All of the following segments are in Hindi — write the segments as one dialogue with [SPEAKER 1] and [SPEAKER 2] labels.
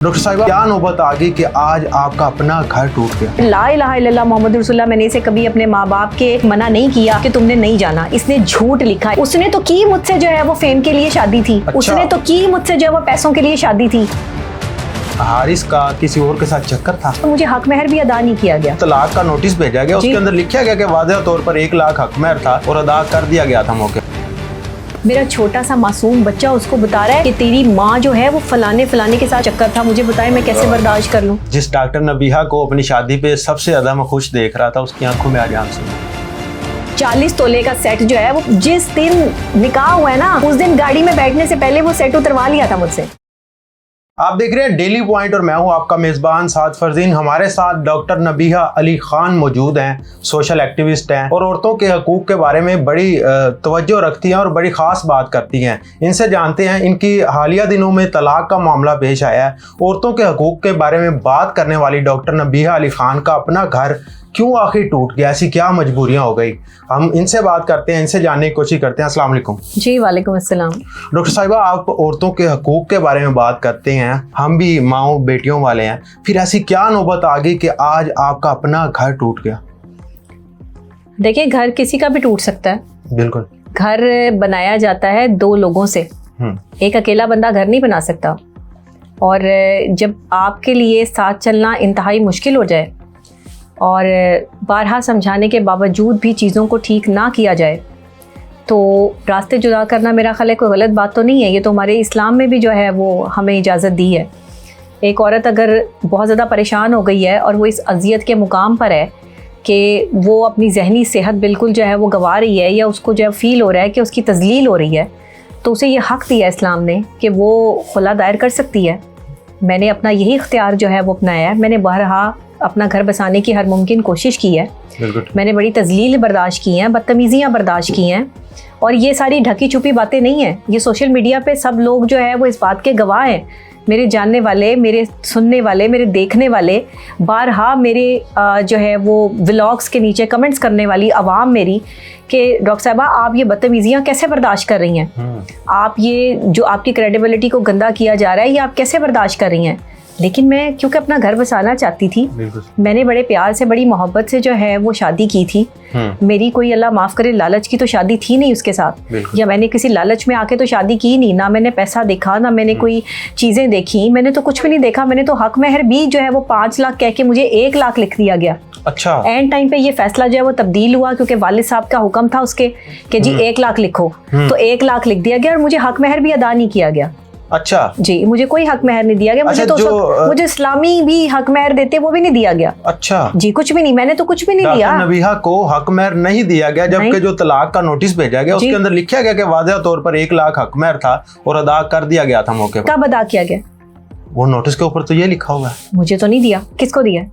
[SPEAKER 1] डॉक्टर साहिबा, क्या नौबत आ गई कि आज आपका अपना घर टूट गया?
[SPEAKER 2] ला इलाहा इल्लल्लाह मोहम्मद रसूलुल्लाह, मैंने इसे कभी अपने माँ बाप के मना नहीं किया कि तुमने नहीं जाना। इसने झूठ लिखा है। उसने तो की मुझसे जो है वो फेम के लिए शादी थी।
[SPEAKER 1] अच्छा।
[SPEAKER 2] उसने तो की मुझसे जो है वो पैसों के लिए शादी थी।
[SPEAKER 1] हारिस का किसी और के साथ चक्कर था।
[SPEAKER 2] तो मुझे हक महर भी अदा नहीं किया गया।
[SPEAKER 1] तलाक का नोटिस भेजा गया, उसके अंदर लिखा गया कि वाज़ेह तौर पर 1 लाख हक महर था और अदा कर दिया गया था मौके।
[SPEAKER 2] मेरा छोटा सा मासूम बच्चा उसको बता रहा है कि तेरी माँ जो है वो फलाने के साथ चक्कर था। मुझे बताए मैं कैसे बर्दाश्त कर लूँ।
[SPEAKER 1] जिस डॉक्टर नबीहा को अपनी शादी पे सबसे ज्यादा मैं खुश देख रहा था, उसकी आंखों में आज आंसू।
[SPEAKER 2] 40 तोले का सेट जो है वो जिस दिन निकाह हुआ है ना, उस दिन गाड़ी में बैठने से पहले वो सेट उतरवा लिया था मुझसे।
[SPEAKER 1] आप देख रहे हैं डेली पॉइंट और मैं हूं आपका मेजबान साद फरजीन। हमारे साथ डॉक्टर नबीहा अली खान मौजूद हैं, सोशल एक्टिविस्ट हैं और औरतों के हकूक़ के बारे में बड़ी तवज्जो रखती हैं और बड़ी ख़ास बात करती हैं। इनसे जानते हैं, इनकी हालिया दिनों में तलाक का मामला पेश आया है। औरतों के हकूक़ के बारे में बात करने वाली डॉक्टर नबीहा अली खान का अपना घर क्यों आखिर टूट गया, ऐसी क्या मजबूरियां हो गई, हम इनसे बात करते हैं, इनसे जानने की कोशिश करते हैं। अस्सलाम वालेकुम।
[SPEAKER 2] जी वालेकुम अस्सलाम।
[SPEAKER 1] डॉक्टर साहिबा, आप औरतों के हकूक़ के बारे में बात करते हैं, हम भी माओ बेटियों वाले हैं, फिर ऐसी क्या नौबत आ गई कि आज आपका अपना घर टूट गया?
[SPEAKER 2] देखिए, घर किसी का भी टूट सकता है।
[SPEAKER 1] बिल्कुल।
[SPEAKER 2] घर बनाया जाता है 2 लोगों से। एक अकेला बंदा घर नहीं बना सकता। और जब आपके लिए साथ चलना इंतहाई मुश्किल हो जाए और बारहा समझाने के बावजूद भी चीज़ों को ठीक ना किया जाए, तो रास्ते जुदा करना मेरा ख्याल है कोई गलत बात तो नहीं है। ये तो हमारे इस्लाम में भी जो है वो हमें इजाज़त दी है। एक औरत अगर बहुत ज़्यादा परेशान हो गई है और वो इस अज़ियत के मुकाम पर है कि वो अपनी जहनी सेहत बिल्कुल जो है वो गंवा रही है, या उसको जो है फ़ील हो रहा है कि उसकी तज़लील हो रही है, तो उसे ये हक़ दिया इस्लाम ने कि वो खुला दायर कर सकती है। मैंने अपना यही इख्तियार जो है वो अपनाया है। मैंने बहरहा अपना घर बसाने की हर मुमकिन कोशिश की है। मैंने बड़ी तज़लील बर्दाश्त की हैं, बदतमीज़ियाँ बर्दाश्त की हैं, और ये सारी ढकी छुपी बातें नहीं हैं। ये सोशल मीडिया पे सब लोग जो है वो इस बात के गवाह हैं। मेरे जानने वाले, मेरे सुनने वाले, मेरे देखने वाले, बारहा मेरे जो है वो व्लॉग्स के नीचे कमेंट्स करने वाली आवाम मेरी कि डॉक्टर साहिबा आप ये बदतमीज़ियाँ कैसे बर्दाश्त कर रही हैं, आप ये जो आपकी क्रेडिबिलिटी को गंदा किया जा रहा है ये आप कैसे बर्दाश्त कर रही हैं। लेकिन मैं क्योंकि अपना घर बसाना चाहती थी, मैंने बड़े प्यार से बड़ी मोहब्बत से जो है वो शादी की थी। मेरी कोई अल्लाह माफ़ करे लालच की तो शादी थी नहीं उसके साथ, या मैंने किसी लालच में आके तो शादी की नहीं। ना मैंने पैसा देखा, ना मैंने कोई चीज़ें देखी, मैंने तो कुछ भी नहीं देखा। मैंने तो हक महर भी जो है वो 5 लाख कह के मुझे 1 लाख लिख दिया गया।
[SPEAKER 1] अच्छा।
[SPEAKER 2] एंड टाइम पे ये फैसला जो है वो तब्दील हुआ क्योंकि वालिद साहब का हुक्म था उसके कि जी 1 लाख लिखो, तो 1 लाख लिख दिया गया और मुझे हक महर भी अदा नहीं किया गया।
[SPEAKER 1] अच्छा जी,
[SPEAKER 2] मुझे कोई हक महर नहीं दिया गया। मुझे
[SPEAKER 1] अच्छा,
[SPEAKER 2] तो मुझे इस्लामी भी हक महर देते वो भी नहीं दिया गया।
[SPEAKER 1] अच्छा
[SPEAKER 2] जी, कुछ भी नहीं, मैंने तो कुछ भी नहीं दिया।
[SPEAKER 1] नबीहा को हक महर नहीं दिया गया, जबकि जो तलाक का नोटिस भेजा गया उसके अंदर लिखा गया कि वाज़ेह तौर पर 1 लाख हक महर था और अदा कर दिया गया था मौके पर।
[SPEAKER 2] कब अदा किया गया?
[SPEAKER 1] वो नोटिस के ऊपर तो ये लिखा हुआ है।
[SPEAKER 2] मुझे तो नहीं दिया। किसको दिया?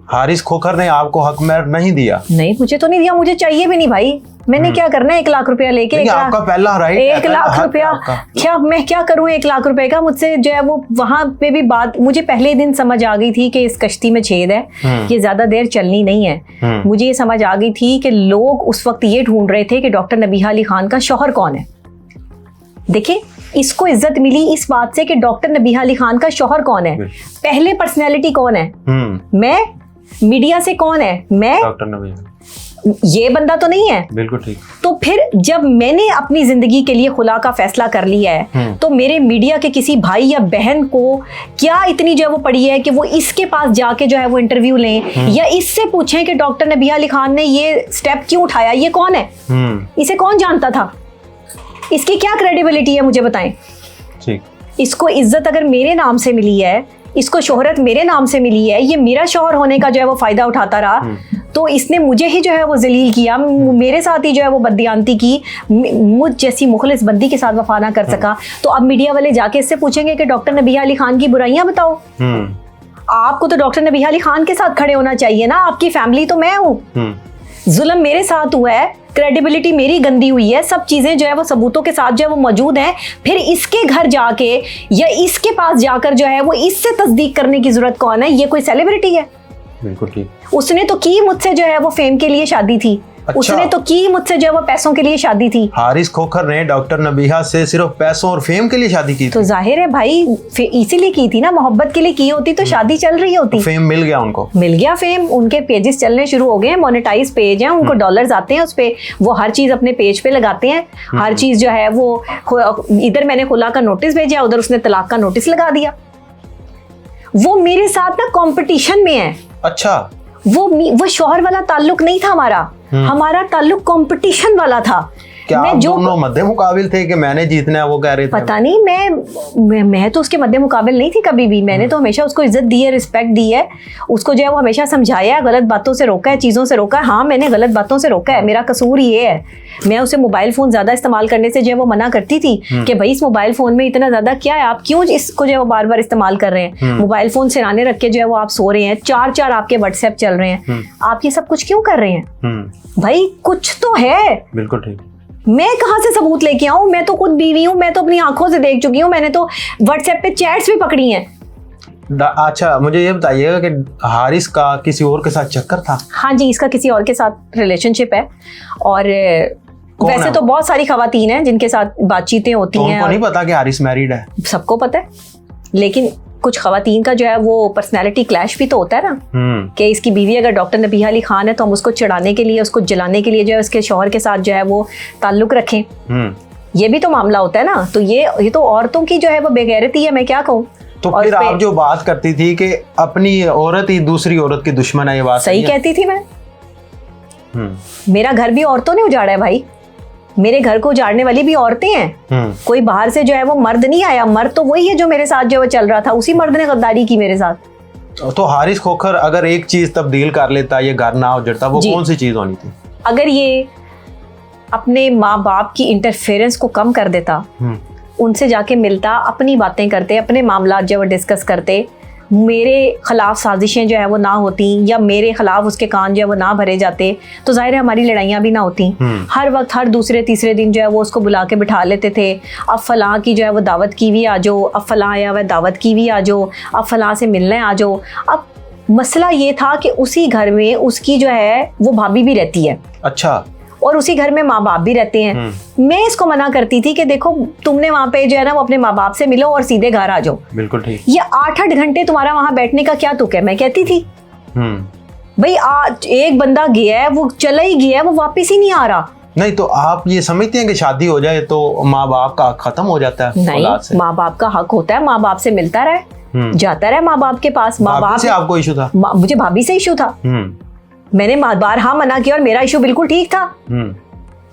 [SPEAKER 1] हारिस खोखर ने आपको हक महर नहीं दिया।
[SPEAKER 2] नहीं, मुझे तो नहीं दिया, मुझे चाहिए भी नहीं भाई। मैंने क्या करना है 1 लाख रुपया लेके?
[SPEAKER 1] आपका पहला राइट
[SPEAKER 2] 1 लाख रुपया क्या मैं क्या करूं 1 लाख रुपए का? मुझसे जो है वो वहां पे भी बात मुझे पहले दिन समझ आ गई थी कि इस कश्ती में छेद है, ये ज्यादा देर चलनी नहीं है। मुझे ये समझ आ गई थी कि लोग उस वक्त ये ढूंढ रहे थे कि डॉक्टर नबीहा अली खान का शौहर कौन है। देखिए, इसको इज्जत मिली इस बात से कि डॉक्टर नबीहा अली खान का शौहर कौन है। पहले पर्सनैलिटी कौन है? मैं। मीडिया से कौन है? मैं।
[SPEAKER 1] डॉक्टर नबीहा।
[SPEAKER 2] ये बंदा तो नहीं है।
[SPEAKER 1] बिल्कुल ठीक।
[SPEAKER 2] तो फिर जब मैंने अपनी जिंदगी के लिए खुला का फैसला कर लिया है, तो मेरे मीडिया के किसी भाई या बहन को क्या इतनी जो है वो पड़ी है कि वो इसके पास जाके जो है वो इंटरव्यू लें या इससे पूछें कि डॉक्टर नबीहा अली खान ने ये स्टेप क्यों उठाया, ये कौन है, इसे कौन जानता था, इसकी क्या क्रेडिबिलिटी है, मुझे बताएं।
[SPEAKER 1] ठीक। इसको
[SPEAKER 2] इज्जत अगर मेरे नाम से मिली है, इसको शोहरत मेरे नाम से मिली है, ये मेरा शौहर होने का जो है वो फायदा उठाता रहा, तो इसने मुझे ही जो है वो जलील किया, मेरे साथ ही जो है वो बददियानती की, मुझ जैसी मुखलिस बंदी के साथ वफा ना कर सका। तो अब मीडिया वाले जाके इससे पूछेंगे कि डॉक्टर नबीहा अली खान की बुराइयां बताओ। आपको तो डॉक्टर नबीहा अली खान के साथ खड़े होना चाहिए ना, आपकी फैमिली तो मैं हूँ। जुल्म मेरे साथ हुआ है, क्रेडिबिलिटी मेरी गंदी हुई है, सब चीजें जो है वो सबूतों के साथ जो है वो मौजूद हैं। फिर इसके घर जाके या इसके पास जाकर जो है वो इससे तस्दीक करने की जरूरत कौन है? ये कोई सेलिब्रिटी है?
[SPEAKER 1] बिल्कुल ठीक।
[SPEAKER 2] उसने तो की मुझसे जो है वो फेम के लिए शादी थी।
[SPEAKER 1] अच्छा।
[SPEAKER 2] उसने तो की मुझसे जो है वो पैसों के लिए शादी थी।
[SPEAKER 1] हारिस खोखर ने डॉक्टर नबीहा से सिर्फ पैसों और फेम के लिए शादी की थी?
[SPEAKER 2] तो जाहिर है भाई इसीलिए की थी ना, मोहब्बत के लिए की होती तो शादी चल रही होती।
[SPEAKER 1] तो फेम मिल गया उनको?
[SPEAKER 2] मिल गया फेम, उनके पेजेस चलने शुरू हो गए हैं, मोनेटाइज पेज हैं, उनको डॉलर्स आते हैं उस पे, वो हर चीज अपने पेज पे लगाते हैं। हर चीज जो है वो, इधर मैंने खुला का नोटिस भेजा, उधर उसने तलाक का नोटिस लगा दिया। वो मेरे साथ ना कंपटीशन में है।
[SPEAKER 1] अच्छा।
[SPEAKER 2] वो शौहर वाला ताल्लुक नहीं था हमारा, हमारा ताल्लुक कंपटीशन वाला था।
[SPEAKER 1] क्या आप दोनों मध्य मुकाबिल थे कि मैंने जीतना है, वो कह रहे थे?
[SPEAKER 2] पता नहीं, मैं तो उसके मध्य मुकाबिल नहीं थी कभी भी। मैंने तो हमेशा उसको इज्जत दी है, रिस्पेक्ट दी है, उसको जो है वो हमेशा समझाया है, गलत बातों से रोका है, चीज़ों से रोका है। हाँ, मैंने गलत बातों से रोका है, मेरा कसूर ये है। मैं उसे मोबाइल फ़ोन ज़्यादा इस्तेमाल करने से जो है वो मना करती थी कि भाई इस मोबाइल फ़ोन में इतना ज़्यादा क्या है, आप क्यों इसको जो है वो बार बार इस्तेमाल कर रहे हैं? मोबाइल फ़ोन सिराने रख के जो है वो आप सो रहे हैं, 4 आपके व्हाट्सएप चल रहे हैं, आप ये सब कुछ क्यों कर रहे हैं? भाई कुछ तो है।
[SPEAKER 1] बिल्कुल ठीक।
[SPEAKER 2] मैं कहाँ से सबूत लेके आऊं? मैं तो खुद बीवी हूं, मैं तो अपनी आंखों से देख चुकी हूं, मैंने तो व्हाट्सएप पे चैट्स भी पकड़ी हैं।
[SPEAKER 1] अच्छा, मुझे ये बताइएगा कि हारिस का किसी और के साथ चक्कर था?
[SPEAKER 2] हाँ जी, इसका किसी और के साथ रिलेशनशिप है, और वैसे तो बहुत सारी खवातीन हैं जिनके साथ बातचीतें होती हैं।
[SPEAKER 1] उनको नहीं पता कि हारिस मैरिड है?
[SPEAKER 2] सबको पता है, लेकिन कुछ खवातीन का जो है वो पर्सनैलिटी क्लैश भी तो होता है ना, कि इसकी बीवी अगर डॉक्टर नबीहा अली खान है तो हम उसको चिढ़ाने के लिए, उसको जलाने के लिए जो है उसके शौहर के साथ जो है वो ताल्लुक रखें। ये भी तो मामला होता है ना। तो ये तो औरतों की जो है वो बेगैरती है, मैं क्या कहूँ।
[SPEAKER 1] तो फिर आप जो बात करती थी कि अपनी औरत ही दूसरी औरत की दुश्मन है, ये बात
[SPEAKER 2] सही कहती थी मैं। मेरा घर भी औरतों ने उजाड़ा है भाई, मेरे घर को उजाड़ने वाली भी औरतें हैं। कोई बाहर से जो है वो मर्द नहीं आया, मर्द तो वही है जो मेरे साथ जो है चल रहा था, उसी मर्द ने गद्दारी की मेरे साथ।
[SPEAKER 1] तो हारिस खोखर अगर एक चीज तब्दील कर लेता, ये घर ना उजड़ता, वो कौन सी चीज होनी थी? अगर
[SPEAKER 2] ये अपने माँ बाप की इंटरफेरेंस को कम कर देता, उनसे जाके मिलता, अपनी बातें करते, अपने मामला जो है डिस्कस करते, मेरे खिलाफ साजिशें जो है वो ना होती, या मेरे खिलाफ उसके कान जो है वो ना भरे जाते, तो जाहिर है हमारी लड़ाइयाँ भी ना होती। हर वक्त हर दूसरे तीसरे दिन जो है वो उसको बुला के बिठा लेते थे। अब फलां की जो है वो दावत की भी आ जाओ, अब फलां आया हुआ दावत की भी आ जाओ, अब फलां से मिलने आ जाओ। अब मसला ये था कि उसी घर में उसकी जो है वो भाभी भी रहती है।
[SPEAKER 1] अच्छा।
[SPEAKER 2] और उसी घर में माँ बाप भी रहते हैं। मैं इसको मना करती थी कि देखो तुमने वहाँ पे जो है ना वो अपने माँ बाप से मिलो और सीधे घर आ जाओ।
[SPEAKER 1] बिल्कुल ठीक।
[SPEAKER 2] ये 8-8 घंटे तुम्हारा वहाँ बैठने का क्या तुक है? मैं कहती थी भाई आज एक बंदा गया है, वो चला ही गया है, वो वापस ही नहीं आ रहा।
[SPEAKER 1] नहीं तो आप ये समझते हैं कि शादी हो जाए तो माँ बाप का हक खत्म हो जाता है?
[SPEAKER 2] नहीं, माँ बाप का हक होता है, माँ बाप से मिलता रहे, जाता रहे माँ बाप के पास। माँ बाप से
[SPEAKER 1] आपको इशू था?
[SPEAKER 2] मुझे भाभी से इशू था। मैंने बार हाँ मना किया और मेरा इशू बिल्कुल ठीक था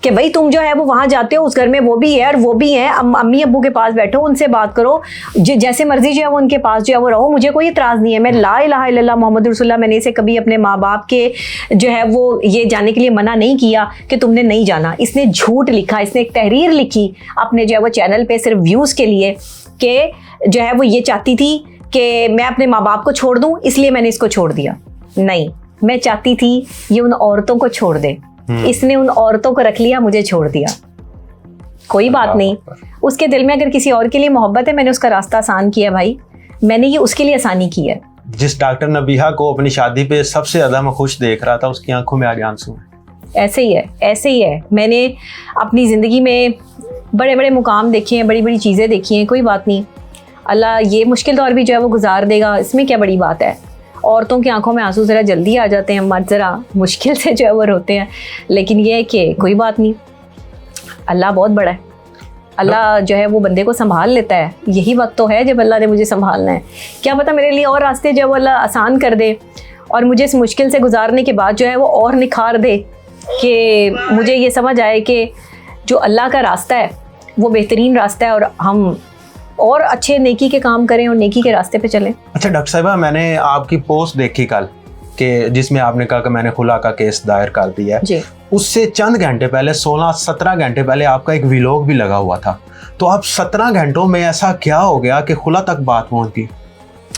[SPEAKER 2] कि भाई तुम जो है वो वहां जाते हो, उस घर में वो भी है और वो भी है, अम्मी अब्बू के पास बैठो, उनसे बात करो, जैसे मर्जी जो है वो उनके पास जो है वो रहो, मुझे कोई इतराज नहीं है। मैं ला इलाहा इल्लल्लाह मोहम्मद रसूलुल्लाह, मैंने इसे कभी अपने माँ बाप के जो है वो ये जाने के लिए मना नहीं किया कि तुमने नहीं जाना। इसने झूठ लिखा, इसने एक तहरीर लिखी अपने जो है वो चैनल पे सिर्फ व्यूज़ के लिए कि जो है वो ये चाहती थी कि मैं अपने माँ बाप को छोड़ दूँ, इसलिए मैंने इसको छोड़ दिया। नहीं, मैं चाहती थी ये उन औरतों को छोड़ दे, इसने उन औरतों को रख लिया, मुझे छोड़ दिया। कोई बात नहीं, उसके दिल में अगर किसी और के लिए मोहब्बत है, मैंने उसका रास्ता आसान किया भाई, मैंने ये उसके लिए आसानी की है।
[SPEAKER 1] जिस डॉक्टर नबीहा को अपनी शादी पे सबसे ज्यादा मैं खुश देख रहा था, उसकी आंखों में आज आंसू।
[SPEAKER 2] ऐसे ही है, ऐसे ही है। मैंने अपनी ज़िंदगी में बड़े बड़े मुकाम देखे हैं, बड़ी बड़ी चीज़ें देखी हैं। कोई बात नहीं, अल्लाह ये मुश्किल दौर भी जो है वो गुजार देगा, इसमें क्या बड़ी बात है। औरतों की आंखों में आंसू ज़रा जल्दी आ जाते हैं, मर्द ज़रा मुश्किल से जो है वो रोते हैं, लेकिन ये है कि कोई बात नहीं, अल्लाह बहुत बड़ा है। अल्लाह जो है वो बंदे को संभाल लेता है। यही वक्त तो है जब अल्लाह ने मुझे संभालना है। क्या पता मेरे लिए और रास्ते जो है वो अल्लाह आसान कर दे और मुझे इस मुश्किल से गुजारने के बाद जो है वो और निखार दे कि मुझे ये समझ आए कि जो अल्लाह का रास्ता है वो बेहतरीन रास्ता है और हम और अच्छे नेकी के काम करें और नेकी के रास्ते पे चलें।
[SPEAKER 1] अच्छा डॉक्टर साहिबा, मैंने आपकी पोस्ट देखी कल कि जिसमें आपने कहा कि मैंने खुला का केस दायर कर दिया है। उससे चंद घंटे पहले 16-17 घंटे पहले आपका एक व्लॉग भी लगा हुआ था। तो आप 17 घंटों में ऐसा क्या हो गया कि खुला तक बात पहुंच गई,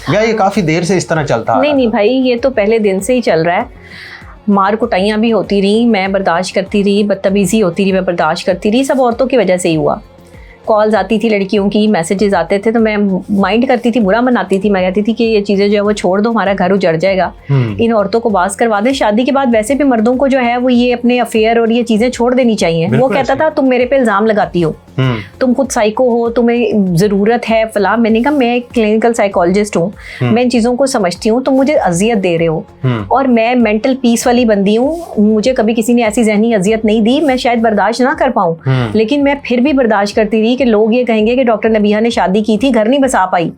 [SPEAKER 1] या ये काफ़ी देर से इस तरह चलता?
[SPEAKER 2] नहीं भाई, ये तो पहले दिन से ही चल रहा है। मार कुटाइयाँ भी होती रही, मैं बर्दाश्त करती रही, बदतमीज़ी होती रही, मैं बर्दाश्त करती रही, सब औरतों की वजह से ही हुआ। कॉल्स आती थी लड़कियों की, मैसेजेस आते थे, तो मैं माइंड करती थी, बुरा मनाती थी। मैं कहती थी कि ये चीज़ें जो है वो छोड़ दो, हमारा घर उजड़ जाएगा, इन औरतों को बास करवा दें। शादी के बाद वैसे भी मर्दों को जो है वो ये अपने अफेयर और ये चीज़ें छोड़ देनी चाहिए। वो कहता था तुम मेरे पे इल्ज़ाम लगाती हो, तुम खुद साइको हो, तुम्हें ज़रूरत है फला। मैंने कहा मैं एक क्लिनिकल साइकोलॉजिस्ट हूँ, मैं इन चीज़ों को समझती हूँ, तुम मुझे अजियत दे रहे हो, और मैं मेंटल पीस वाली बंदी हूँ, मुझे कभी किसी ने ऐसी जहनी अजियत नहीं दी, मैं शायद बर्दाश्त ना कर पाऊँ, लेकिन मैं फिर भी बर्दाश्त करती रही कि लोग ये कहेंगे कि डॉक्टर नबीहा ने शादी की थी, घर नहीं बसा पाई।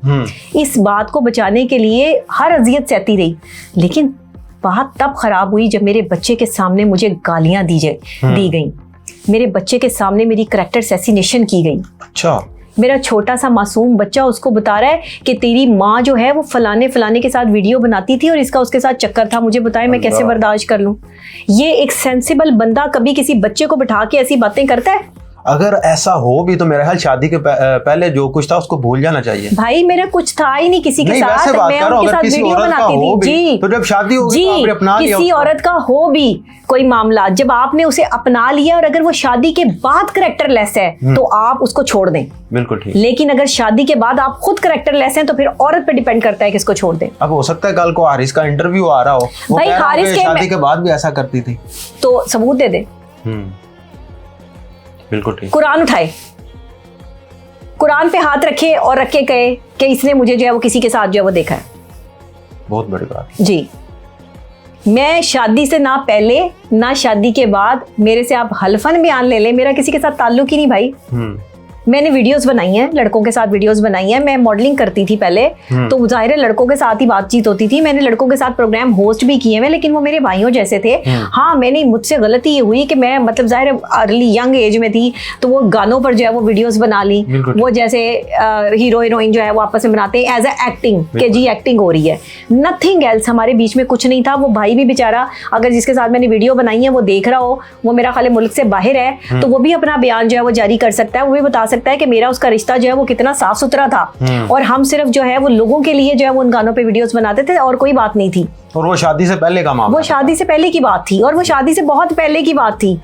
[SPEAKER 2] इस बात को बचाने के लिए हर अजियत सहती रही। लेकिन बात तब खराब हुई जब मेरे बच्चे के सामने मुझे गालियां दी गई, मेरे बच्चे के सामने मेरी करैक्टर असैसिनेशन की गई।
[SPEAKER 1] अच्छा।
[SPEAKER 2] मेरा छोटा सा मासूम बच्चा उसको बता रहा है कि तेरी माँ जो है वो फलाने फलाने के साथ वीडियो बनाती थी और इसका उसके साथ चक्कर था, मुझे बताए मैं कैसे बर्दाश्त कर लूं। ये एक सेंसिबल बंदा कभी किसी बच्चे को बिठा के ऐसी बातें करता है?
[SPEAKER 1] अगर ऐसा हो भी तो मेरे ख्याल शादी के पहले जो कुछ था उसको भूल जाना चाहिए।
[SPEAKER 2] भाई मेरा कुछ था ही नहीं किसी के साथ, मैं उनके साथ वीडियो बनाती थी। जी,
[SPEAKER 1] तो जब शादी होगी तो आपने अपना लिया।
[SPEAKER 2] किसी औरत का हो भी कोई मामला, जब आपने उसे अपना लिया और अगर वो शादी के बाद करैक्टर लेस है तो आप उसको छोड़ दें।
[SPEAKER 1] बिल्कुल ठीक।
[SPEAKER 2] लेकिन अगर शादी के बाद आप खुद करैक्टर लेस हैं तो फिर औरत पे डिपेंड करता है किसको छोड़ दें।
[SPEAKER 1] अब हो सकता है कल को हारिस का इंटरव्यू आ रहा हो,
[SPEAKER 2] भाई हारिस के
[SPEAKER 1] शादी के बाद भी ऐसा करती थी,
[SPEAKER 2] तो सबूत दे दे।
[SPEAKER 1] बिल्कुल ठीक।
[SPEAKER 2] कुरान उठाए, कुरान पे हाथ रखे और रख के कहे कि इसने मुझे जो है वो किसी के साथ जो है वो देखा है।
[SPEAKER 1] बहुत बड़ी बात
[SPEAKER 2] जी। मैं शादी से ना पहले ना शादी के बाद, मेरे से आप हल्फन बयान ले लें, मेरा किसी के साथ ताल्लुक ही नहीं भाई। मैंने वीडियोस बनाई हैं, लड़कों के साथ वीडियोस बनाई हैं। मैं मॉडलिंग करती थी पहले, तो जाहिर है लड़कों के साथ ही बातचीत होती थी। मैंने लड़कों के साथ प्रोग्राम होस्ट भी किए हैं, लेकिन वो मेरे भाइयों जैसे थे। हाँ, मैंने मुझसे गलती ये हुई कि मैं मतलब जाहिर है अर्ली यंग एज में थी, तो वो गानों पर जो है वो वीडियोस बना ली। वो जैसे हीरो हीरोइन जो है वो आपस में बनाते हैं एज ए एक्टिंग, कि जी एक्टिंग हो रही है, नथिंग एल्स। हमारे बीच में कुछ नहीं था। वो भाई भी बेचारा, अगर जिसके साथ मैंने वीडियो बनाई है वो देख रहा हो, वो मेरा ख्याल मुल्क से बाहर है, तो वो भी अपना बयान जो है वो जारी कर सकता है। वो भी बता सकता है कि मेरा उसका रिश्ता जो है वो कितना साफ सुथरा था, और हम सिर्फ जो है वो लोगों के लिए जो है वो उन गानों पे वीडियोस बनाते थे और कोई बात नहीं थी।
[SPEAKER 1] और वो शादी से पहले का मामला,
[SPEAKER 2] वो शादी से पहले की बात थी, और वो शादी से बहुत पहले की बात थी।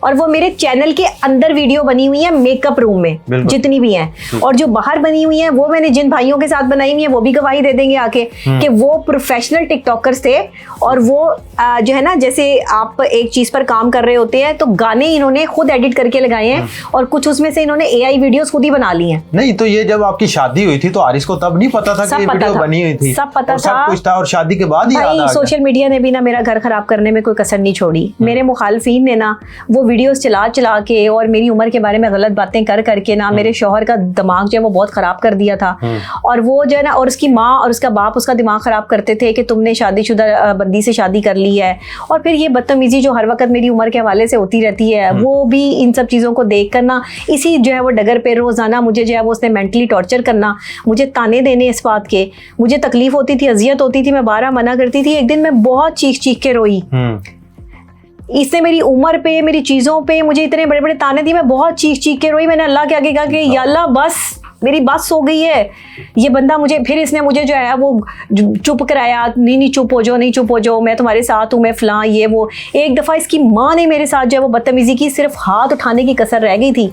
[SPEAKER 2] और वो मेरे चैनल के अंदर वीडियो बनी हुई है, मेकअप रूम में जितनी भी हैं, और जो बाहर बनी हुई हैं वो मैंने जिन भाइयों के साथ बनाई हुई है वो भी गवाही दे देंगे आके कि वो प्रोफेशनल टिकटॉकर्स थे। और वो जो है ना, जैसे आप एक चीज पर काम कर रहे होते हैं तो गाने इन्होंने खुद एडिट करके लगाए हैं, और कुछ उसमें से इन्होंने AI वीडियोस खुद ही बना ली हैं।
[SPEAKER 1] नहीं तो ये जब आपकी शादी हुई थी तो हारिस को तब नहीं पता था कि ये वीडियो बनी हुई थी?
[SPEAKER 2] सब पता था,
[SPEAKER 1] सब कुछ था, और शादी के बाद ही याद आ गया।
[SPEAKER 2] सोशल मीडिया ने भी ना मेरा घर खराब करने में कोई कसर नहीं छोड़ी। मेरे मुखालफिन ने ना वो वीडियोस चला के और मेरी उम्र के बारे में गलत बातें कर करके ना मेरे शौहर का दिमाग जो है वो बहुत खराब कर दिया था। और वो जो है ना, और उसकी माँ और उसका बाप उसका दिमाग खराब करते थे कि तुमने शादीशुदा बंदी से शादी कर ली है। और फिर ये बदतमीजी जो हर वक्त मेरी उम्र के हवाले से होती रहती है, वो भी इन सब चीज़ों को देख कर ना, इसी जो है वो डगर पे रोजाना मुझे जो है वो उसने मेंटली टॉर्चर करना, मुझे ताने देने इस बात के, मुझे तकलीफ होती थी, अजियत होती थी, मैं बारहा मना करती थी। एक दिन मैं बहुत चीख चीख के रोई। इसने मेरी उम्र पे, मेरी चीज़ों पे मुझे इतने बड़े बड़े ताने दिए, मैं बहुत चीख चीख के रोई। मैंने अल्लाह के आगे कहा कि या अल्लाह बस, मेरी बस हो गई है। ये बंदा मुझे, फिर इसने मुझे जो है वो चुप कराया, नहीं चुप हो जाओ, नहीं चुप हो जाओ, मैं तुम्हारे साथ हूँ, मैं फलां ये वो। एक दफ़ा इसकी माँ ने मेरे साथ जो है वो बदतमीज़ी की, सिर्फ हाथ उठाने की कसर रह गई थी,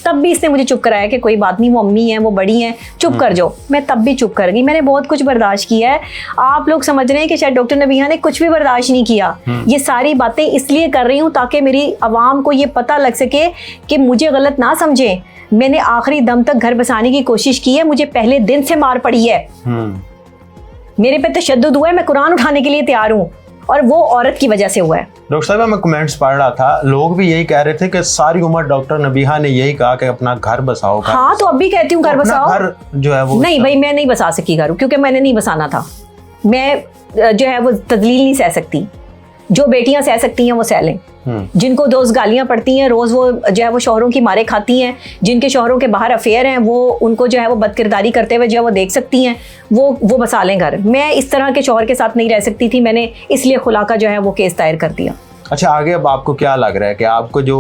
[SPEAKER 2] तब भी इसने मुझे चुप कराया कि कोई बात नहीं, वो अम्मी हैं, वो बड़ी हैं, चुप कर जाओ। मैं तब भी चुप कर गई। मैंने बहुत कुछ बर्दाश्त किया है। आप लोग समझ रहे हैं कि शायद डॉक्टर नबीहा ने कुछ भी बर्दाश्त नहीं किया। ये सारी बातें इसलिए कर रही हूँ ताकि मेरी आवाम को ये पता लग सके कि मुझे गलत ना समझें। मैंने आखिरी दम तक घर बसाने की कोशिश की है, मुझे पहले दिन से मार पड़ी है, मेरे पे तशद्दुद हुआ है, मैं कुरान उठाने के लिए तैयार हूँ, और वो औरत की वजह से हुआ है।
[SPEAKER 1] डॉक्टर साहब, मैं कमेंट्स पढ़ रहा था, लोग भी यही कह रहे थे कि सारी उम्र डॉक्टर नबीहा ने यही कहा कि अपना घर बसाओ।
[SPEAKER 2] हाँ, तो अब भी कहती हूँ घर बसाओ।
[SPEAKER 1] घर जो है वो
[SPEAKER 2] नहीं भाई, मैं नहीं बसा सकी घर, क्योंकि मैंने नहीं बसाना था। मैं जो है वो तजलील नहीं सह सकती। जो बेटियां सह सकती हैं वो सह लें। जिनको रोज गालियां पड़ती हैं, रोज वो जो है वो शौहरों की मारे खाती हैं, जिनके शौहरों के बाहर अफेयर हैं, वो उनको जो है वो बदकिरदारी करते हुए जो है वो देख सकती हैं, वो बसा लें घर। मैं इस तरह के शौहर के साथ नहीं रह सकती थी, मैंने इसलिए खुला का जो है वो केस दायर कर दिया।
[SPEAKER 1] अच्छा, आगे अब आपको क्या लग रहा है कि आपको जो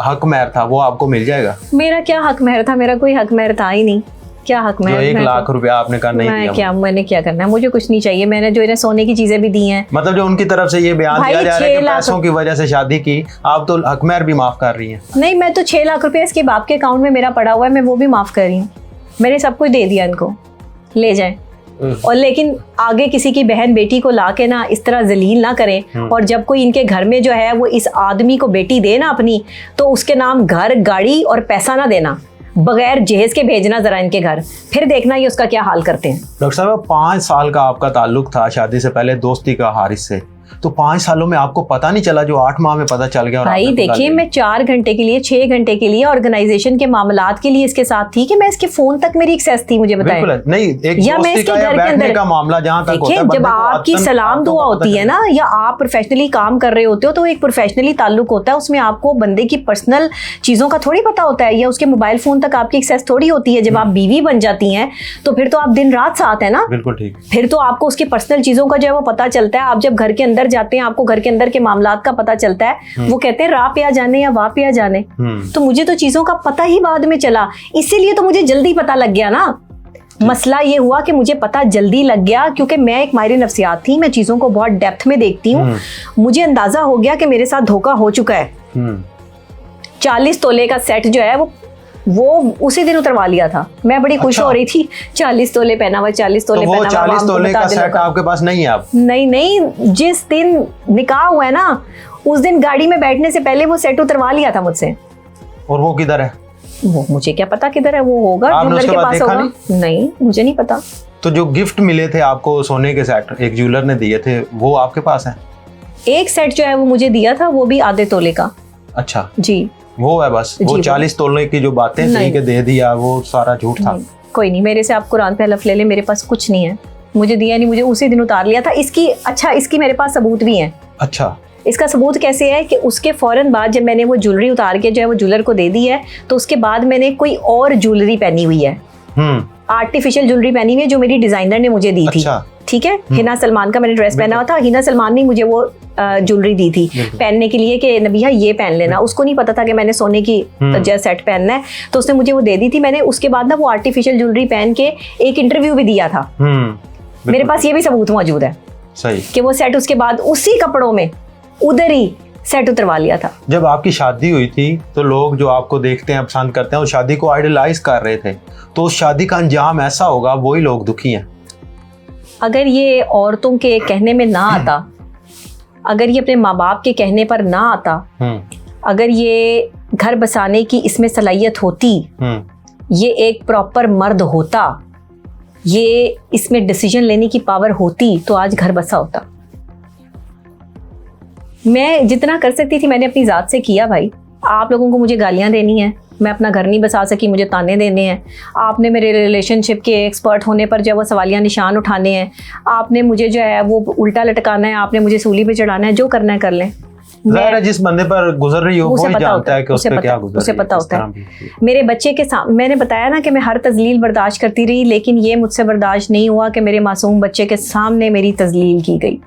[SPEAKER 1] हक महर था वो आपको मिल जाएगा?
[SPEAKER 2] मेरा क्या हक महर था, मेरा कोई हक महर था ही नहीं। क्या हक
[SPEAKER 1] जो 1 लाख रुपया आपने कहा नहीं दिया?
[SPEAKER 2] मैंने क्या करना है, मुझे कुछ नहीं चाहिए। मैंने जो इन्हें सोने की चीजें भी दी हैं।
[SPEAKER 1] मतलब जो उनकी तरफ से ये बयान दिया जा रहा है कि पैसों की वजह से शादी की, आप तो हकमहर भी माफ कर रही हैं।
[SPEAKER 2] नहीं, मैं तो 6 लाख रुपया इसके बाप के अकाउंट में मेरा पड़ा हुआ है, मैं वो भी माफ कर रही हूँ। मैंने सब कुछ दे दिया इनको, ले जाएं। और लेकिन आगे किसी की बहन बेटी को लाके ना इस तरह जलील ना करें। और जब कोई इनके घर में जो है वो इस आदमी को बेटी दे ना अपनी, तो उसके नाम घर, गाड़ी और पैसा ना देना, बगैर जहेज के भेजना जरा इनके घर, फिर देखना ये उसका क्या हाल करते हैं।
[SPEAKER 1] डॉक्टर साहब, 5 साल का आपका ताल्लुक था शादी से पहले दोस्ती का हारिस से, तो 5 सालों में आपको पता नहीं चला जो 8 माह में पता चल गया? और
[SPEAKER 2] भाई देखिए, मैं 4 घंटे के लिए 6 घंटे के लिए ऑर्गेनाइजेशन के मामलात के लिए इसके साथ थी कि मैं इसके फोन तक मेरी एक्सेस थी, मुझे बताएं।
[SPEAKER 1] नहीं, एक
[SPEAKER 2] या मैं इसके घर के अंदर
[SPEAKER 1] का मामला जहां तक होता है,
[SPEAKER 2] जब आपकी सलाम दुआ होती है ना, या आप प्रोफेशनली काम कर रहे होते हो, तो एक प्रोफेशनली ताल्लुक होता है, उसमें आपको बंदे की पर्सनल चीजों का थोड़ी पता होता है, या उसके मोबाइल फोन तक आपकी एक्सेस थोड़ी होती है। जब आप बीवी बन जाती हैं तो फिर तो आप दिन रात साथ है ना।
[SPEAKER 1] बिल्कुल ठीक।
[SPEAKER 2] फिर तो आपको उसकी पर्सनल चीजों का जो है वो पता चलता है। आप जब घर के अंदर जाते हैं, आपको घर के अंदर के मामलात का पता चलता है। वो कहते हैं रा पे आ जाने या वाह पे आ जाने। तो मुझे तो चीजों का पता ही बाद में चला, इसीलिए तो मुझे जल्दी पता लग गया ना। मसला ये हुआ कि मुझे पता जल्दी लग गया क्योंकि मैं एक माहिर नफ्सियात थी, मैं चीजों को बहुत डेप्थ में देखती हूँ। मुझे अंदाजा हो गया कि मेरे साथ धोखा हो चुका है। 40 तोले का सेट जो है वो उसी दिन उतरवा लिया था। मैं बड़ी खुश हो रही थी, 40 तोले पहना हुआ, 40 तोले पहना हुआ।
[SPEAKER 1] 40 तोले का सेट आपके पास नहीं है? आप
[SPEAKER 2] नहीं, जिस दिन निकाह हुआ है ना, उस दिन गाड़ी में बैठने से पहले वो सेट उतरवा लिया था मुझसे।
[SPEAKER 1] और वो किधर है?
[SPEAKER 2] वो मुझे क्या पता किधर है, वो होगा ज्वेलर के पास होगा। नहीं, मुझे नहीं पता।
[SPEAKER 1] तो जो गिफ्ट मिले थे आपको सोने के सेट, एक ज्वेलर ने दिए थे, वो आपके पास है?
[SPEAKER 2] एक सेट जो है वो मुझे दिया था, वो भी आधे तोले का।
[SPEAKER 1] अच्छा
[SPEAKER 2] जी,
[SPEAKER 1] वो है बस। वो 40 तोले की जो बातें थी कि दे दिया, वो सारा झूठ था।
[SPEAKER 2] कोई नहीं, मेरे से आप कुरान पे हलफ ले ले, मेरे पास कुछ नहीं है। मुझे दिया नहीं, मुझे उसी दिन उतार लिया था। इसकी मेरे पास सबूत भी है। अच्छा, इसका सबूत कैसे है कि उसके फौरन बाद जब मैंने वो ज्वेलरी उतार के जो है वो ज्वेलर को दे दी है, तो उसके बाद मैंने कोई और ज्वेलरी पहनी हुई है, आर्टिफिशियल ज्वेलरी पहनी हुई है जो मेरी डिजाइनर ने मुझे दी थी। ठीक है, हिना सलमान का मैंने ड्रेस पहना हुआ था, हिना सलमान ने मुझे वो ज्वेलरी दी थी पहनने के लिए कि नबिया ये पहन लेना। उसको नहीं पता था कि मैंने सोने की सेट पहनना है, तो उसने मुझे वो दे दी थी। मैंने उसके बाद ना वो आर्टिफिशियल ज्वेलरी पहन के एक इंटरव्यू भी दिया था। मेरे पास ये भी सबूत मौजूद है सही कि वो सेट उसके बाद उसी कपड़ों में उधर ही सेट उतरवा लिया था।
[SPEAKER 1] जब आपकी शादी हुई थी तो लोग जो आपको देखते हैं, पसंद करते हैं, उस शादी को आइडलाइज कर रहे थे, तो उस शादी का अंजाम ऐसा होगा, वही लोग दुखी हैं।
[SPEAKER 2] अगर ये औरतों के कहने में ना आता, अगर ये अपने माँ बाप के कहने पर ना आता, अगर ये घर बसाने की इसमें सलाहियत होती, ये एक प्रॉपर मर्द होता, ये इसमें डिसीजन लेने की पावर होती, तो आज घर बसा होता। मैं जितना कर सकती थी मैंने अपनी ज़ात से किया भाई। आप लोगों को मुझे गालियाँ देनी है, मैं अपना घर नहीं बसा सकी, मुझे ताने देने हैं। आपने मेरे रिलेशनशिप के एक्सपर्ट होने पर जो है वो सवालिया निशान उठाने हैं। आपने मुझे जो है वो उल्टा लटकाना है, आपने मुझे सूली पे चढ़ाना है। जो करना है कर लें।
[SPEAKER 1] जिस बंदे पर गुजर रही हो वो ही जानता है कि उस पे क्या गुजर रही है।
[SPEAKER 2] उसे पता होता है। मेरे बच्चे के सामने मैंने बताया ना कि मैं हर तजलील बर्दाश्त करती रही, लेकिन ये मुझसे बर्दाश्त नहीं हुआ कि मेरे मासूम बच्चे के सामने मेरी तजलील की गई।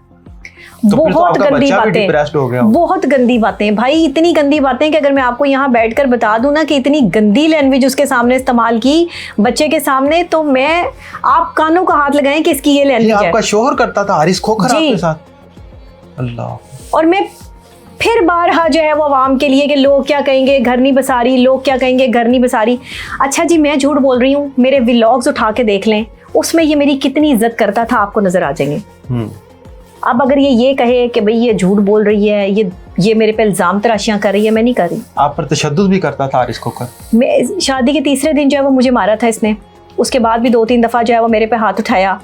[SPEAKER 1] तो
[SPEAKER 2] बहुत गंदी बातें, बहुत गंदी बातें भाई, इतनी गंदी बातें कि अगर मैं आपको यहाँ बैठकर बता दूं ना कि इतनी गंदी लैंग्वेज उसके सामने इस्तेमाल की बच्चे के सामने, तो मैं आप कानों का हाथ लगाएं कि इसकी ये लैंग्वेज है।
[SPEAKER 1] आपका शोहर करता था हारिस खोखर आपके साथ? अल्लाह।
[SPEAKER 2] और मैं फिर बारहा जो है वो आवाम के लिए कि लोग क्या कहेंगे घर नहीं बसा रही, लोग क्या कहेंगे घर नहीं बसा रही। अच्छा जी, मैं झूठ बोल रही हूँ? मेरे व्लॉग्स उठा के देख लें, उसमें ये मेरी कितनी इज्जत करता था, आपको नजर आ जाएंगे। अब अगर ये कहे कि भाई ये झूठ बोल रही है, ये मेरे पे इल्जाम तराशियां कर रही है, मैं नहीं कर रही।
[SPEAKER 1] आप पर तशद्दुद भी करता था हारिस खोखर?
[SPEAKER 2] मैं शादी के तीसरे दिन जो है वो मुझे मारा था इसने। उसके बाद भी 2-3 दफ़ा जो है वो मेरे पे हाथ उठाया,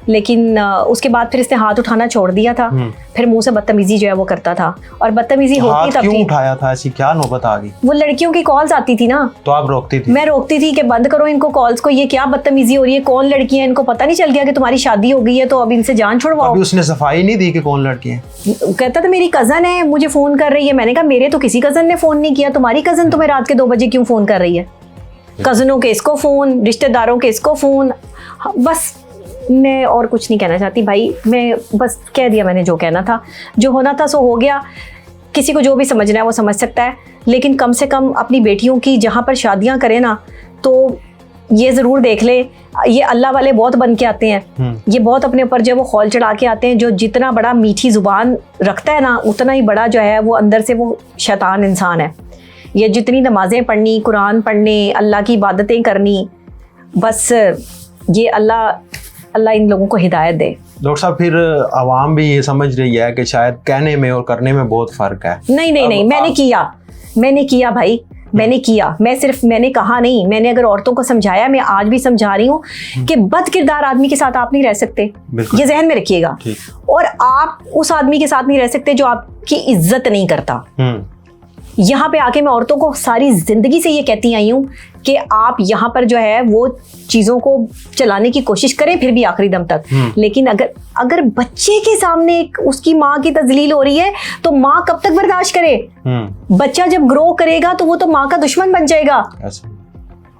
[SPEAKER 2] लेकिन उसके बाद फिर इसने हाथ उठाना छोड़ दिया था। फिर मुंह से बदतमीजी जो है वो करता था, और बदतमीजी होती तब
[SPEAKER 1] क्यों उठाया था? ऐसी क्या नौबत आ गई?
[SPEAKER 2] वो लड़कियों की कॉल्स आती थी ना, तो आप रोकती थी? मैं रोकती थी कि बंद करो इनको कॉल्स को, ये क्या बदतमीजी हो रही है, कौन लड़की है, इनको पता नहीं चल गया कि तुम्हारी शादी हो गई है, तो अब इनसे जान छुड़वाओ।
[SPEAKER 1] अभी उसने सफाई नहीं दी कि कौन लड़की है?
[SPEAKER 2] कहता था मेरी कजन है, मुझे फोन कर रही है। मैंने कहा मेरे तो किसी कजन ने फोन नहीं किया, तुम्हारी कजन तुम्हें रात के 2 बजे क्यों फोन कर रही है? कजनों के इसको फोन, रिश्तेदारों के इसको फोन। बस मैं और कुछ नहीं कहना चाहती भाई, मैं बस कह दिया मैंने जो कहना था, जो होना था सो हो गया। किसी को जो भी समझना है वो समझ सकता है, लेकिन कम से कम अपनी बेटियों की जहाँ पर शादियाँ करें ना, तो ये ज़रूर देख ले, ये अल्लाह वाले बहुत बन के आते हैं, ये बहुत अपने ऊपर जो वो खौल चढ़ा के आते हैं। जो जितना बड़ा मीठी ज़ुबान रखता है ना, उतना ही बड़ा जो है वो अंदर से वो शैतान इंसान है। ये जितनी नमाज़ें पढ़नी, कुरान पढ़ने, अल्लाह की इबादतें करनी, बस ये अल्लाह इन लोगों को हिदायत दे।
[SPEAKER 1] डॉक्टर साहब, फिर आवाम भी ये समझ रही है कि शायद कहने में और करने में बहुत फ़र्क है।
[SPEAKER 2] नहीं, मैंने किया भाई, मैंने कहा नहीं, मैंने अगर औरतों को समझाया, मैं आज भी समझा रही हूँ कि बद किरदार आदमी के साथ आप नहीं रह सकते, ये जहन में रखिएगा। और आप उस आदमी के साथ नहीं रह सकते जो आपकी इज्जत नहीं करता। यहाँ पे आके मैं औरतों को सारी जिंदगी से ये कहती आई हूँ कि आप यहाँ पर जो है वो चीज़ों को चलाने की कोशिश करें फिर भी आखिरी दम तक। लेकिन अगर बच्चे के सामने उसकी माँ की तजलील हो रही है तो माँ कब तक बर्दाश्त करे? बच्चा जब ग्रो करेगा तो वो तो माँ का दुश्मन बन जाएगा।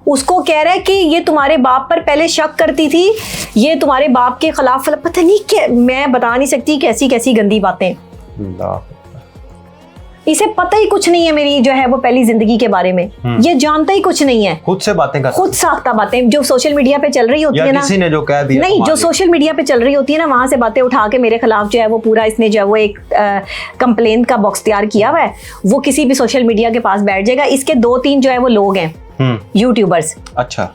[SPEAKER 2] उसको कह रहा है कि ये तुम्हारे बाप पर पहले शक करती थी, ये तुम्हारे बाप के खिलाफ, पता नहीं क्या, मैं बता नहीं सकती कैसी कैसी गंदी बातें। इसे पता ही कुछ नहीं है मेरी जो है वो पहली जिंदगी के बारे में, ये जानता ही कुछ नहीं है।
[SPEAKER 1] खुद से बातें करता,
[SPEAKER 2] खुद साख्ता बातें जो सोशल मीडिया पे चल रही होती है ना,
[SPEAKER 1] किसी ने जो कह दिया,
[SPEAKER 2] नहीं, जो सोशल मीडिया पे चल रही होती है ना, वहां से बातें उठा के मेरे खिलाफ जो है वो पूरा इसने जो है वो एक कंप्लेंट का बॉक्स तैयार किया हुआ है। वो किसी भी सोशल मीडिया के पास बैठ जाएगा। इसके 2-3 जो है वो लोग हैं यूट्यूबर्स।
[SPEAKER 1] अच्छा।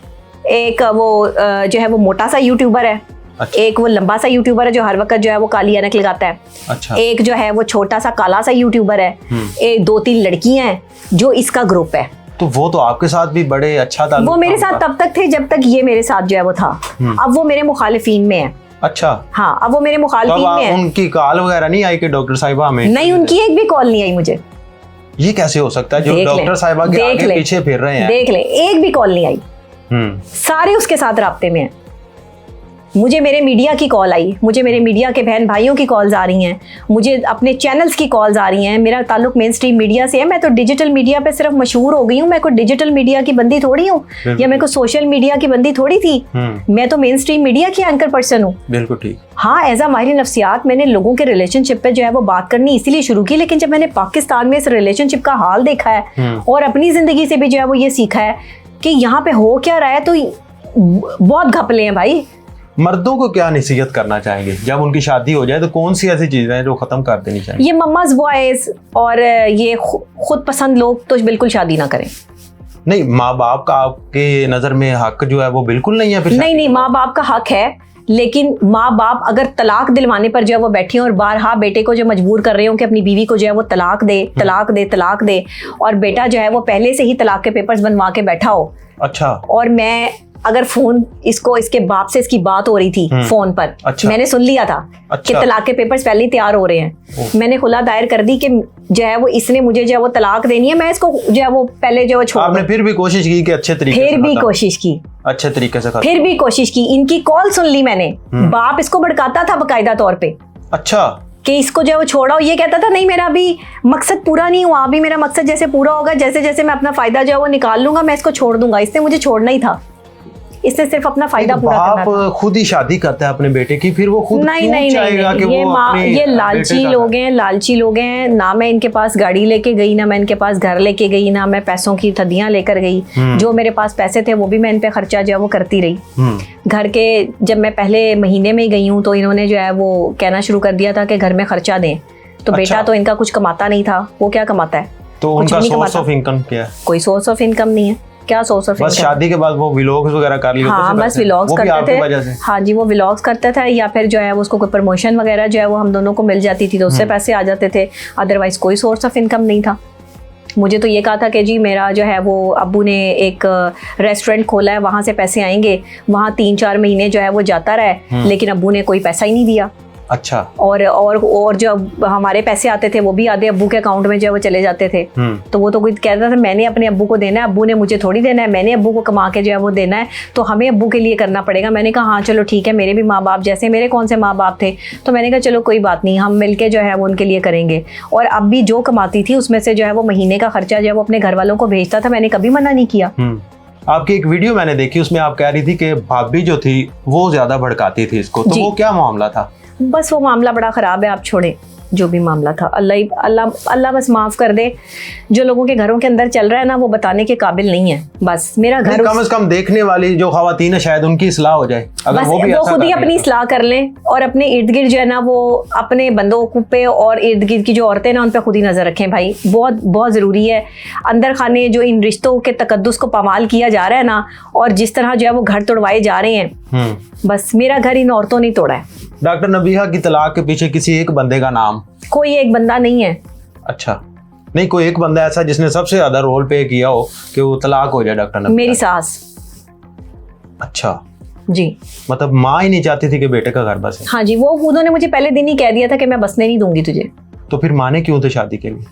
[SPEAKER 2] एक वो जो है वो मोटा सा यूट्यूबर है। अच्छा। एक वो लंबा सा यूट्यूबर है जो हर वक्त जो है वो काली ऐनक लगाता है। अच्छा। एक जो है वो छोटा सा काला सा यूट्यूबर है। एक 2-3 लड़कियां हैं जो इसका ग्रुप है।
[SPEAKER 1] तो वो तो आपके साथ भी बड़े अच्छा था।
[SPEAKER 2] वो मेरे साथ तब तक थे जब तक ये मेरे साथ जो है वो था। अब वो मेरे मुखालिफिन में है।
[SPEAKER 1] अच्छा।
[SPEAKER 2] हाँ, अब वो मेरे मुखालिफिन में है।
[SPEAKER 1] उनकी कॉल वगैरह नहीं आई कि डॉक्टर साहिबा हमें?
[SPEAKER 2] नहीं, उनकी एक भी कॉल नहीं आई मुझे।
[SPEAKER 1] ये कैसे हो सकता है जो डॉक्टर साहिबा के आगे पीछे फिर रहे हैं?
[SPEAKER 2] देख ले, एक भी कॉल नहीं आई। सारे उसके साथ राब्ते में हैं। मुझे मेरे मीडिया की कॉल आई, मुझे मेरे मीडिया के बहन भाइयों की कॉल्स आ रही हैं, मुझे अपने चैनल्स की कॉल्स आ रही हैं। मेरा ताल्लुक मेन स्ट्रीम मीडिया से है। मैं तो डिजिटल मीडिया पे सिर्फ मशहूर हो गई हूँ। मैं कोई डिजिटल मीडिया की बंदी थोड़ी हूँ, या मैं कोई सोशल मीडिया की बंदी थोड़ी थी। मैं तो मेन स्ट्रीम मीडिया की एंकर पर्सन हूँ।
[SPEAKER 1] बिल्कुल ठीक।
[SPEAKER 2] हाँ, एज अ माहिर नफ्सियात मैंने लोगों के रिलेशनशिप पे जो है वो बात करनी इसीलिए शुरू की। लेकिन जब मैंने पाकिस्तान में इस रिलेशनशिप का हाल देखा है और अपनी जिंदगी से भी जो है वो ये सीखा है कि यहाँ पे हो क्या रहा है, तो बहुत घपले हैं भाई।
[SPEAKER 1] मर्दों को क्या नसीहत करना चाहेंगे जब उनकी शादी हो जाए, तो कौन सी ऐसी चीजें हैं जो खत्म कर देनी चाहिए?
[SPEAKER 2] ये मम्माज बॉयज और ये खुद पसंद लोग तो बिल्कुल शादी ना करें।
[SPEAKER 1] नहीं, माँ बाप का आपके नजर में हक जो है वो बिल्कुल नहीं है फिर?
[SPEAKER 2] नहीं, माँ बाप का हक है, लेकिन माँ बाप अगर तलाक दिलवाने पर जो है वो बैठे और बारहा बेटे को जो मजबूर कर रहे हो कि अपनी बीवी को जो है वो तलाक दे, और बेटा जो है वो पहले से ही तलाक के पेपर्स बनवा के बैठा हो। अच्छा। और मैं अगर फोन इसके बाप से इसकी बात हो रही थी फोन पर। अच्छा। मैंने सुन लिया था। अच्छा। कि तलाक के पेपर्स पहले ही तैयार हो रहे हैं। मैंने खुला दायर कर दी कि जो है वो इसने मुझे जो है वो तलाक देनी है, मैं इसको जो है वो पहले जो है छोड़।
[SPEAKER 1] आपने फिर भी कोशिश की कि अच्छे तरीके से?
[SPEAKER 2] फिर भी कोशिश की अच्छे तरीके से। फिर भी कोशिश की। इनकी कॉल सुन ली मैंने। बाप इसको भड़काता था बाकायदा तौर पे। अच्छा। कि इसको जो है वो छोड़ाओ। ये कहता था नहीं, मेरा अभी मकसद पूरा नहीं हुआ, अभी मेरा मकसद जैसे पूरा होगा, जैसे जैसे मैं अपना फायदा जो है वो निकाल लूंगा, मैं इसको छोड़ दूंगा। इसने मुझे छोड़ना ही था, इससे सिर्फ अपना फायदा पूरा करना था।
[SPEAKER 1] बाप खुद ही शादी करता है अपने बेटे की, फिर वो खुद
[SPEAKER 2] नहीं, ये लालची लोग हैं। ना मैं इनके पास गाड़ी लेके गई, ना मैं इनके पास घर लेके गई, ना मैं पैसों की थदियां लेकर गई। जो मेरे पास पैसे थे वो भी मैं इन पे खर्चा जो है वो करती रही। घर के जब मैं पहले महीने में गई हूँ तो इन्होंने जो है वो कहना शुरू कर दिया था कि घर में खर्चा दें। तो बेटा तो इनका कुछ कमाता नहीं था, वो क्या कमाता है?
[SPEAKER 1] तो उनका सोर्स ऑफ इनकम क्या है?
[SPEAKER 2] कोई सोर्स ऑफ इनकम नहीं है। क्या सोर्स ऑफ इनकम? बस
[SPEAKER 1] शादी के बाद वो व्लॉग्स वगैरह कर लेते थे।
[SPEAKER 2] हाँ, बस व्लॉग्स करते थे। हाँ जी, वो व्लॉग्स करता था, या फिर जो है वो उसको कोई प्रमोशन वगैरह जो है वो हम दोनों को मिल जाती थी तो उससे पैसे आ जाते थे। अदरवाइज कोई सोर्स ऑफ इनकम नहीं था। मुझे तो ये कहा था कि जी मेरा जो है वो अब्बू ने एक रेस्टोरेंट खोला है, वहाँ से पैसे आएंगे। वहाँ 3-4 महीने जो है वो जाता रहा, लेकिन अब्बू ने कोई पैसा ही नहीं दिया। अच्छा। और जो हमारे पैसे आते थे वो भी आधे अब्बू के अकाउंट में जो वो चले जाते थे। तो वो तो कोई कहता था मैंने अपने अब्बू को देना है, अब्बू ने मुझे थोड़ी देना है, मैंने अब्बू को कमा के जो है वो देना है, तो हमें अब्बू के लिए करना पड़ेगा। मैंने कहा हाँ चलो ठीक है, मेरे भी माँ बाप जैसे, मेरे कौन से माँ बाप थे, तो मैंने कहा चलो कोई बात नहीं, हम मिलके जो है वो उनके लिए करेंगे। और अब भी जो कमाती थी उसमें से जो है वो महीने का खर्चा जो है वो अपने घर वालों को भेजता था, मैंने कभी मना नहीं किया।
[SPEAKER 1] आपकी एक वीडियो मैंने देखी, उसमें आप कह रही थी कि भाभी जो थी वो ज्यादा भड़काती थी इसको, तो वो क्या मामला था?
[SPEAKER 2] बस वो मामला बड़ा ख़राब है, आप छोड़ें। जो भी मामला था। अल्लाह बस माफ़ कर दे। जो लोगों के घरों के अंदर चल रहा है ना, वो बताने के काबिल नहीं है। बस मेरा घर
[SPEAKER 1] कम से कम देखने वाली जो खवातीन है शायद उनकी इस्लाह हो जाए, अगर
[SPEAKER 2] बस
[SPEAKER 1] वो भी
[SPEAKER 2] वो
[SPEAKER 1] ऐसा
[SPEAKER 2] खुद ही
[SPEAKER 1] कर
[SPEAKER 2] अपनी
[SPEAKER 1] ले तो।
[SPEAKER 2] इस्लाह कर लें और अपने इर्द गिर्द जो है ना, वो अपने बंदों पे और इर्द गिर्द की जो औरतें ना, उन पर खुद ही नज़र रखें भाई। बहुत बहुत ज़रूरी है। अंदर खाने जो इन रिश्तों के तकद्दुस को पामाल किया जा रहा है ना, और जिस तरह जो है वो घर तोड़वाए जा रहे हैं, बस मेरा घर इन औरतों ने तोड़ा है।
[SPEAKER 1] डॉक्टर नबीहा की तलाक के पीछे किसी एक बंदे का नाम?
[SPEAKER 2] कोई एक बंदा नहीं है।
[SPEAKER 1] अच्छा, नहीं कोई एक बंदा ऐसा जिसने सबसे ज्यादा रोल प्ले किया हो कि वो तलाक हो जाए डॉक्टर नबीहा?
[SPEAKER 2] मेरी सास।
[SPEAKER 1] अच्छा
[SPEAKER 2] जी,
[SPEAKER 1] मतलब माँ ही नहीं चाहती थी कि बेटे का घर बसे?
[SPEAKER 2] हाँ जी, वो उन्होंने मुझे पहले दिन ही कह दिया था कि मैं बसने नहीं दूंगी तुझे।
[SPEAKER 1] तो फिर माने क्यों थे शादी के लिए?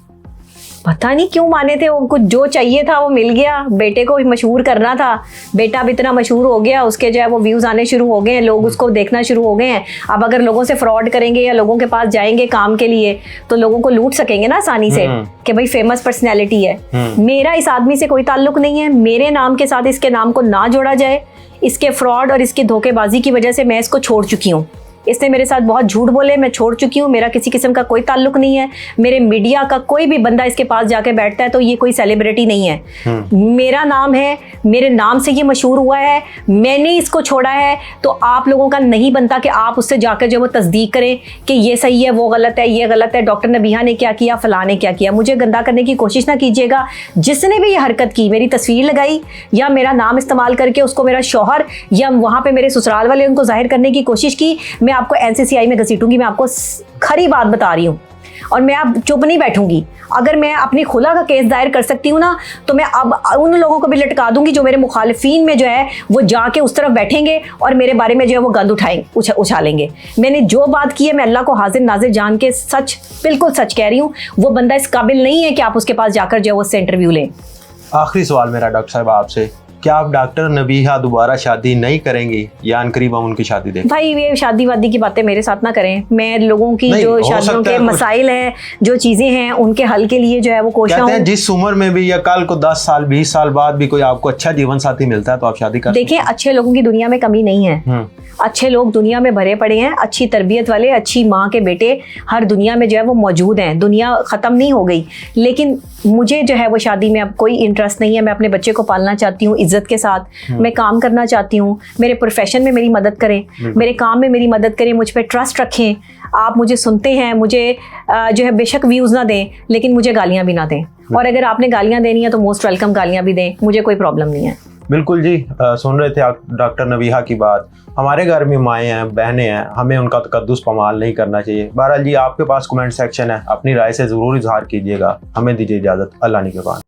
[SPEAKER 2] पता नहीं क्यों माने थे। उनको जो चाहिए था वो मिल गया। बेटे को मशहूर करना था, बेटा अब इतना मशहूर हो गया, उसके जो है वो व्यूज़ आने शुरू हो गए हैं, लोग उसको देखना शुरू हो गए हैं। अब अगर लोगों से फ्रॉड करेंगे या लोगों के पास जाएंगे काम के लिए, तो लोगों को लूट सकेंगे ना आसानी से कि भाई फेमस पर्सनैलिटी है। मेरा इस आदमी से कोई ताल्लुक नहीं है। मेरे नाम के साथ इसके नाम को ना जोड़ा जाए। इसके फ्रॉड और इसकी धोखेबाजी की वजह से मैं इसको छोड़ चुकी हूँ। इसने मेरे साथ बहुत झूठ बोले, मैं छोड़ चुकी हूँ। मेरा किसी किस्म का कोई ताल्लुक नहीं है। मेरे मीडिया का कोई भी बंदा इसके पास जाके बैठता है तो ये कोई सेलिब्रिटी नहीं है। मेरा नाम है, मेरे नाम से ये मशहूर हुआ है, मैंने इसको छोड़ा है। तो आप लोगों का नहीं बनता कि आप उससे जाकर जो वो तस्दीक करें कि ये सही है, वो गलत है, ये गलत है, डॉक्टर नबीहा ने क्या किया, फलां ने क्या किया। मुझे गंदा करने की कोशिश ना कीजिएगा। जिसने भी ये हरकत की, मेरी तस्वीर लगाई या मेरा नाम इस्तेमाल करके उसको मेरा शौहर या वहाँ पे मेरे ससुराल वाले उनको जाहिर करने की कोशिश की, मैं आपको एनसीसीआई में घसीटूंगी। मैं आपको खरी बात बता रही हूँ और मैं अब चुप नहीं बैठूंगी। अगर मैं अपनी खुला का केस दायर कर सकती हूँ ना, तो मैं अब उन लोगों को भी लटका दूंगी जो मेरे मुखालिफिन में जो है वो जाके उस तरफ बैठेंगे और मेरे बारे में जो है वो गंद उछालेंगे। मैंने जो बात की है, मैं अल्लाह को हाजिर नाजिर जान के सच, बिल्कुल सच कह रही हूँ। वो बंदा इस काबिल नहीं है कि आप उसके पास जाकर जो है वो उससे इंटरव्यू लें।
[SPEAKER 1] आखिरी सवाल मेरा डॉक्टर साहब आपसे, क्या आप डॉक्टर नबीहा दोबारा शादी नहीं करेंगी या अनकरीब हम उनकी शादी दें?
[SPEAKER 2] भाई ये शादी वादी की बातें मेरे साथ ना करें। मैं लोगों की जो शादियों के मसाइल हैं, जो चीज़ें हैं, उनके हल के लिए जो है वो कोशिश
[SPEAKER 1] कहते हैं जिस उम्र में भी या कल को 10 साल 20 साल बाद भी कोई आपको अच्छा जीवन साथी मिलता है तो आप शादी कर।
[SPEAKER 2] देखिए, अच्छे लोगों की दुनिया में कमी नहीं है। अच्छे लोग दुनिया में भरे पड़े हैं। अच्छी तरबियत वाले, अच्छी माँ के बेटे हर दुनिया में जो है वो मौजूद हैं। दुनिया ख़त्म नहीं हो गई। लेकिन मुझे जो है वो शादी में अब कोई इंटरेस्ट नहीं है। मैं अपने बच्चे को पालना चाहती हूँ इज्जत के साथ। मैं काम करना चाहती हूँ। मेरे प्रोफेशन में मेरी मदद करें, मेरे काम में मेरी मदद करें, मुझ पर ट्रस्ट रखें। आप मुझे सुनते हैं, मुझे जो है बेशक व्यूज़ ना दें, लेकिन मुझे गालियाँ भी ना दें। और अगर आपने गालियाँ देनी है तो मोस्ट वेलकम गालियाँ भी दें, मुझे कोई प्रॉब्लम नहीं है।
[SPEAKER 1] बिल्कुल जी, सुन रहे थे आप डॉक्टर नबीहा की बात। हमारे घर में माएँ हैं, बहनें हैं, हमें उनका तकद्दुस पामाल नहीं करना चाहिए। बहरहाल जी, आपके पास कमेंट सेक्शन है, अपनी राय से ज़रूर इजहार कीजिएगा। हमें दीजिए इजाज़त। अल्लाह निगहबान।